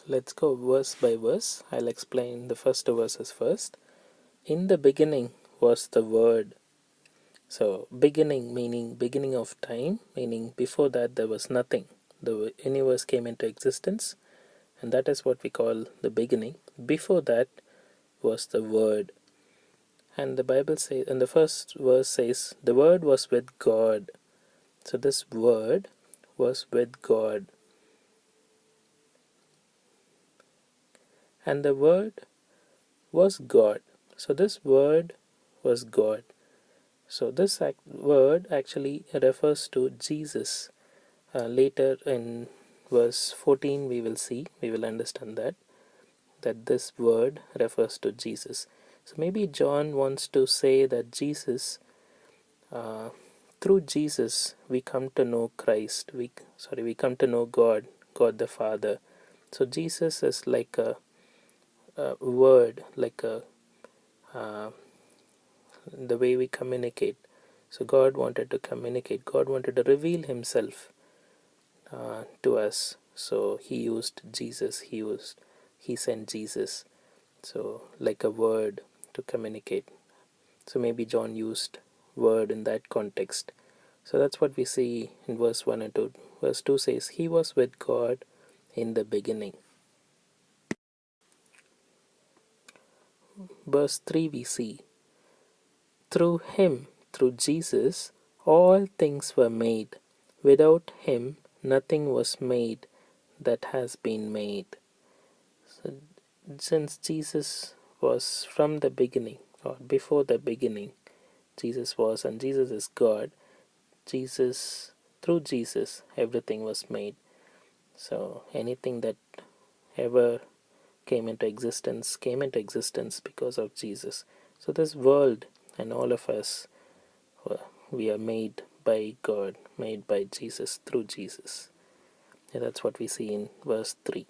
let's go verse by verse. I'll explain the first two verses first. In the beginning was the Word. So, beginning meaning beginning of time, meaning before that there was nothing. The universe came into existence, and that is what we call the beginning. Before that was the Word. And the Bible says, and the first verse says, the Word was with God. So, this Word was with God. And the Word was God. So, this Word was God. So, this word actually refers to Jesus. Later in verse 14, we will understand that this word refers to Jesus. So, maybe John wants to say that uh, through Jesus, we come to know Christ. We come to know God, God the Father. So, Jesus is like a word, like uh, the way we communicate. So God wanted to communicate. God wanted to reveal Himself to us. So He used Jesus. He sent Jesus. So like a word to communicate. So maybe John used word in that context. So that's what we see in verse 1 and 2. Verse 2 says, He was with God in the beginning. Verse 3 we see, through Him, through Jesus, all things were made. Without Him, nothing was made that has been made. So, since Jesus was from the beginning, or before the beginning, Jesus was, and Jesus is God, through Jesus, everything was made. So, anything that ever came into existence because of Jesus. So, this world and all of us, we are made by God, made by Jesus, through Jesus. And that's what we see in verse 3.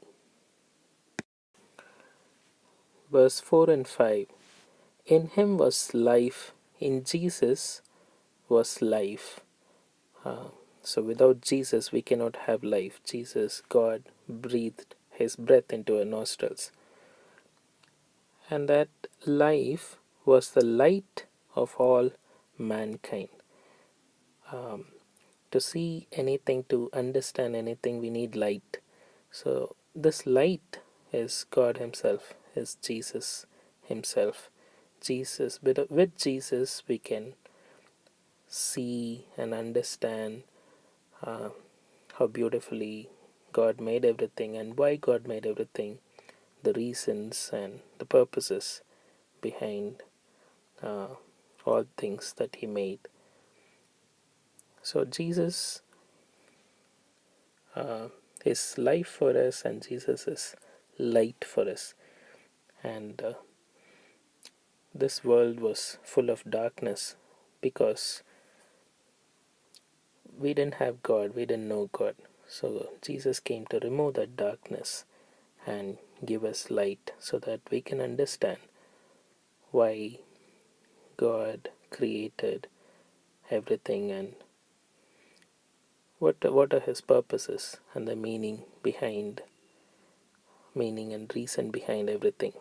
Verse 4 and 5. In Him was life, in Jesus was life. So without Jesus, we cannot have life. Jesus, God, breathed His breath into our nostrils. And that life was the light of all mankind. To see anything, to understand anything, we need light. So this light is God Himself, is Jesus Himself. With Jesus, we can see and understand uh, how beautifully God made everything and why God made everything, the reasons and the purposes behind uh, all things that He made. So Jesus is life for us, and Jesus is light for us. And this world was full of darkness because we didn't have God, we didn't know God. So Jesus came to remove that darkness and give us light so that we can understand why God created everything and what are His purposes and the meaning and reason behind everything.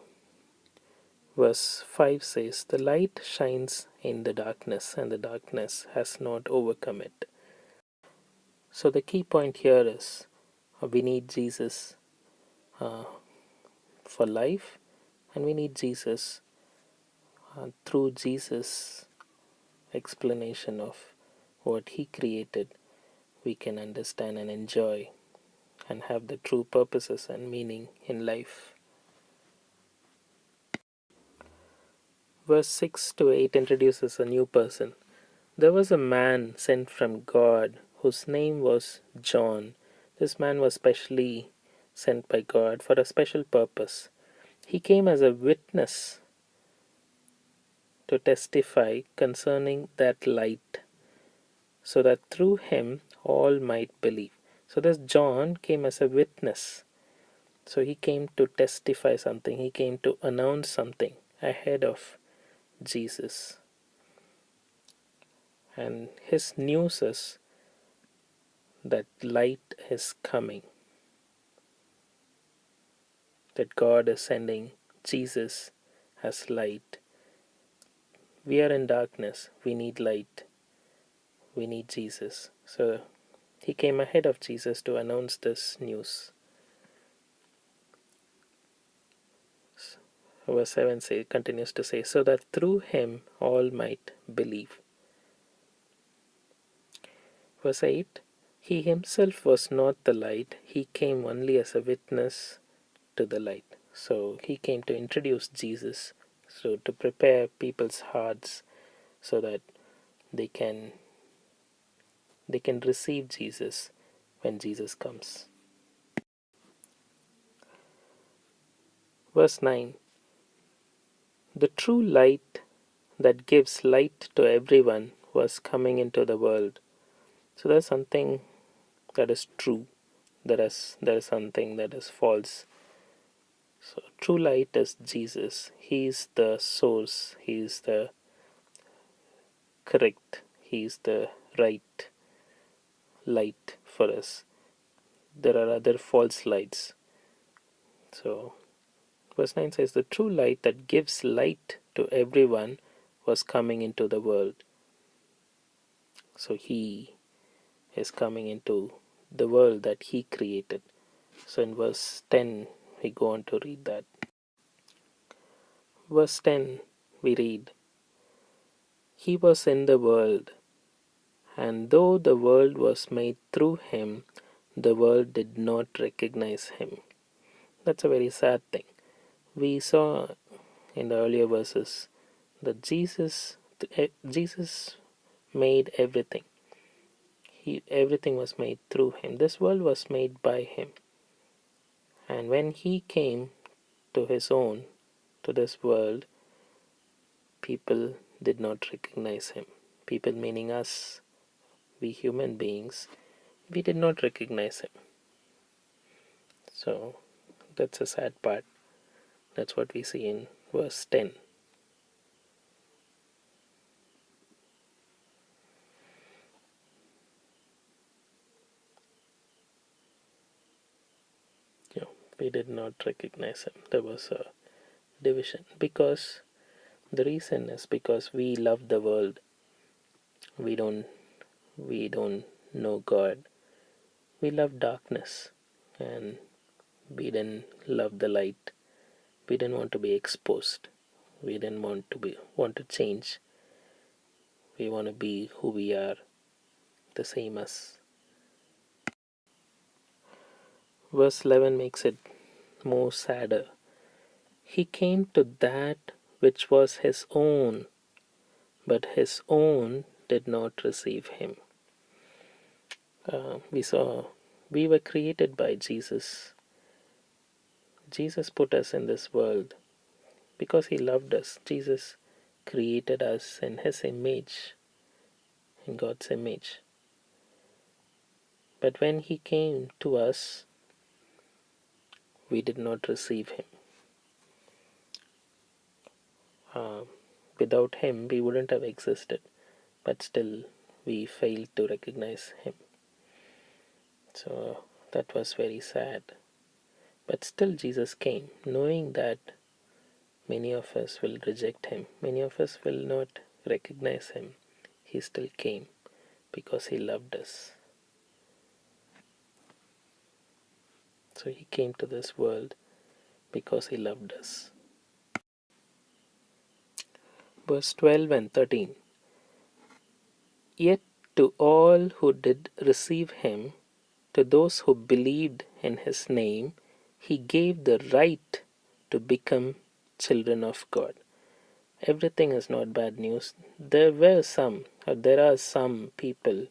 Verse 5 says, the light shines in the darkness, and the darkness has not overcome it. So the key point here is we need Jesus uh, for life, and we need Jesus through Jesus' explanation of what He created. We can understand and enjoy and have the true purposes and meaning in life. Verse 6 to 8 introduces a new person. There was a man sent from God whose name was John. This man was specially sent by God for a special purpose. He came as a witness to testify concerning that light, so that through him all might believe. So this John came as a witness. So he came to testify something, he came to announce something ahead of Jesus. And his news is that light is coming. that God is sending Jesus as light. We are in darkness. We need light. We need Jesus. So he came ahead of Jesus to announce this news. Verse 7 continues to say, so that through him all might believe. Verse 8, he himself was not the light, he came only as a witness to the light. So he came to introduce Jesus, so to prepare people's hearts so that they can receive Jesus when Jesus comes. Verse 9, the true light that gives light to everyone was coming into the world. So there's something that is true, there is something that is false. So true light is Jesus. He is the source, he is the correct, he is the right light for us. There are other false lights. So verse 9 says, the true light that gives light to everyone was coming into the world. So he is coming into the world that he created. So in verse 10 we go on to read that. Verse 10 we read, he was in the world, and though the world was made through him, the world did not recognize him. That's a very sad thing. We saw in the earlier verses that Jesus made everything. Everything was made through him. This world was made by him. And when he came to his own, to this world, people did not recognize him. People meaning us, we human beings, we did not recognize him. So that's a sad part. That's what we see in verse 10. You know, we did not recognize him. There was a division because the reason is because we love the world. We don't know God. We love darkness, and we didn't love the light. We didn't want to be exposed. We didn't want to change. We want to be who we are, the same as. Verse 11 makes it more sadder. He came to that which was his own, but his own did not receive him. We were created by Jesus. Jesus put us in this world because he loved us. Jesus created us in his image, in God's image. But when he came to us, we did not receive him. Without him, we wouldn't have existed, but still we failed to recognize him. So that was very sad. But still Jesus came, knowing that many of us will reject him, many of us will not recognize him. He still came because he loved us. So he came to this world because he loved us. Verse 12 and 13. Yet to all who did receive him, to those who believed in his name, he gave the right to become children of God. Everything is not bad news. There are some people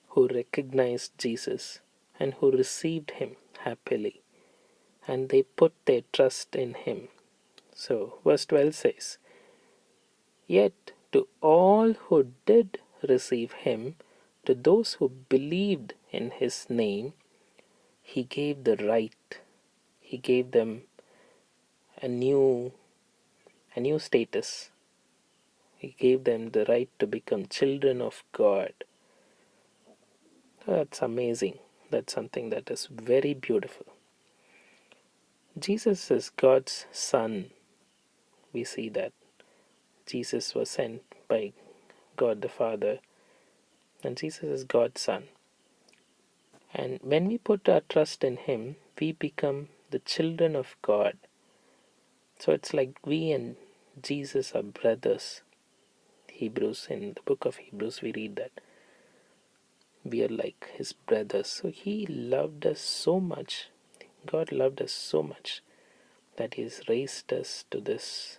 who recognized Jesus and who received him happily, and they put their trust in him. So, verse 12 says, yet to all who did receive him, to those who believed in his name, he gave the right. He gave them a new status. He gave them the right to become children of God. That's amazing. That's something that is very beautiful. Jesus is God's Son. We see that Jesus was sent by God the Father, and Jesus is God's Son. And when we put our trust in Him, we become the children of God. So it's like we and Jesus are brothers. Hebrews, in the book of Hebrews, we read that we are like His brothers. So He loved us so much. God loved us so much that He has raised us to this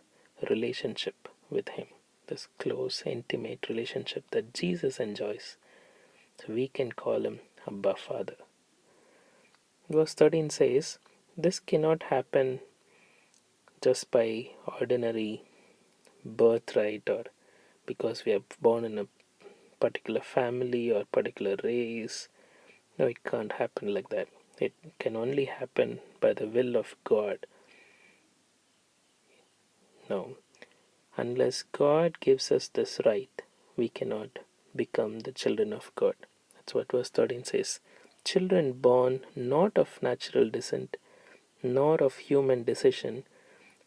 relationship with Him, this close, intimate relationship that Jesus enjoys. So we can call Him Abba Father. Verse 13 says, this cannot happen just by ordinary birthright or because we are born in a particular family or particular race. No, it can't happen like that. It can only happen by the will of God. No, unless God gives us this right, we cannot become the children of God. That's what verse 13 says. Children born not of natural descent, nor of human decision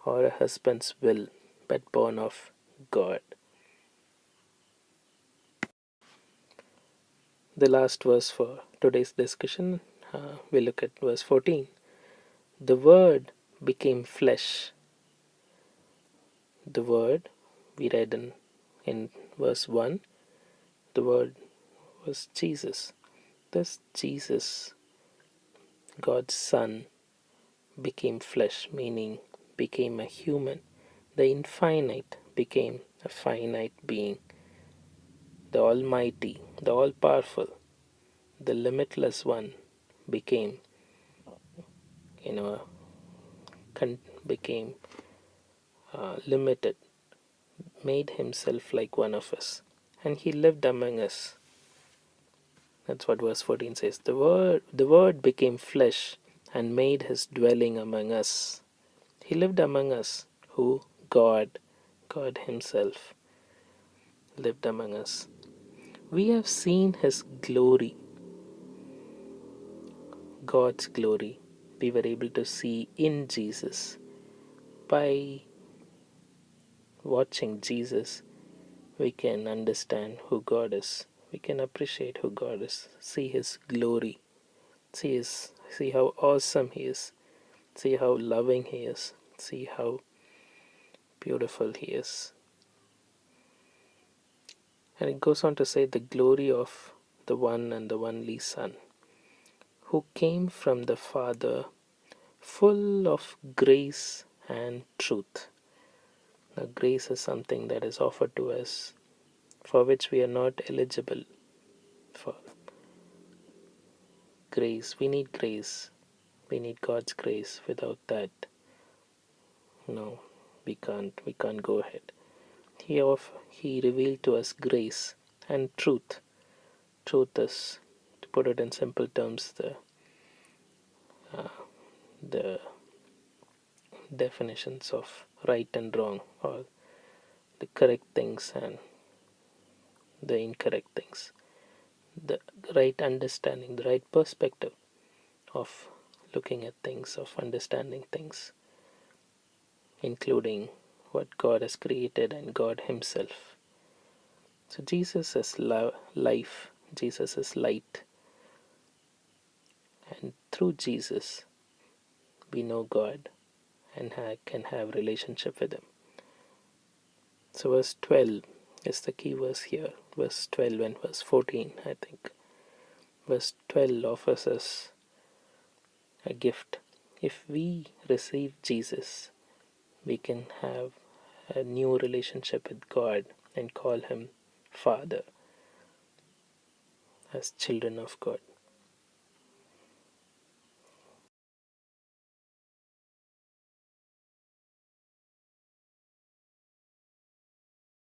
or a husband's will, but born of God. The last verse for today's discussion, we look at verse 14. The Word became flesh. The Word, we read in verse 1, the Word was Jesus. This Jesus, God's Son, became flesh, meaning became a human. The infinite became a finite being. The Almighty, the All Powerful, the Limitless One became, you know, became limited, made Himself like one of us, and He lived among us. That's what verse 14 says. The word became flesh and made His dwelling among us. He lived among us. Who? God. God Himself lived among us. We have seen His glory, God's glory. We were able to see in Jesus. By watching Jesus, we can understand who God is. We can appreciate who God is. See His glory. See how awesome He is. See how loving He is. See how beautiful He is. And it goes on to say the glory of the one and the only Son, who came from the Father, full of grace and truth. Now, grace is something that is offered to us for which we are not eligible for. Grace, we need grace. We need God's grace. Without that, no, we can't go ahead. He revealed to us grace and truth. Truth is, to put it in simple terms, the definitions of right and wrong, or the correct things and the incorrect things, the right understanding, the right perspective of looking at things, of understanding things, including what God has created and God Himself. So Jesus is life, Jesus is light, and through Jesus we know God and can have relationship with Him. So verse 12 is the key verse here. Verse 12 and verse 14, I think. Verse 12 offers us a gift. If we receive Jesus, we can have a new relationship with God and call Him Father, as children of God.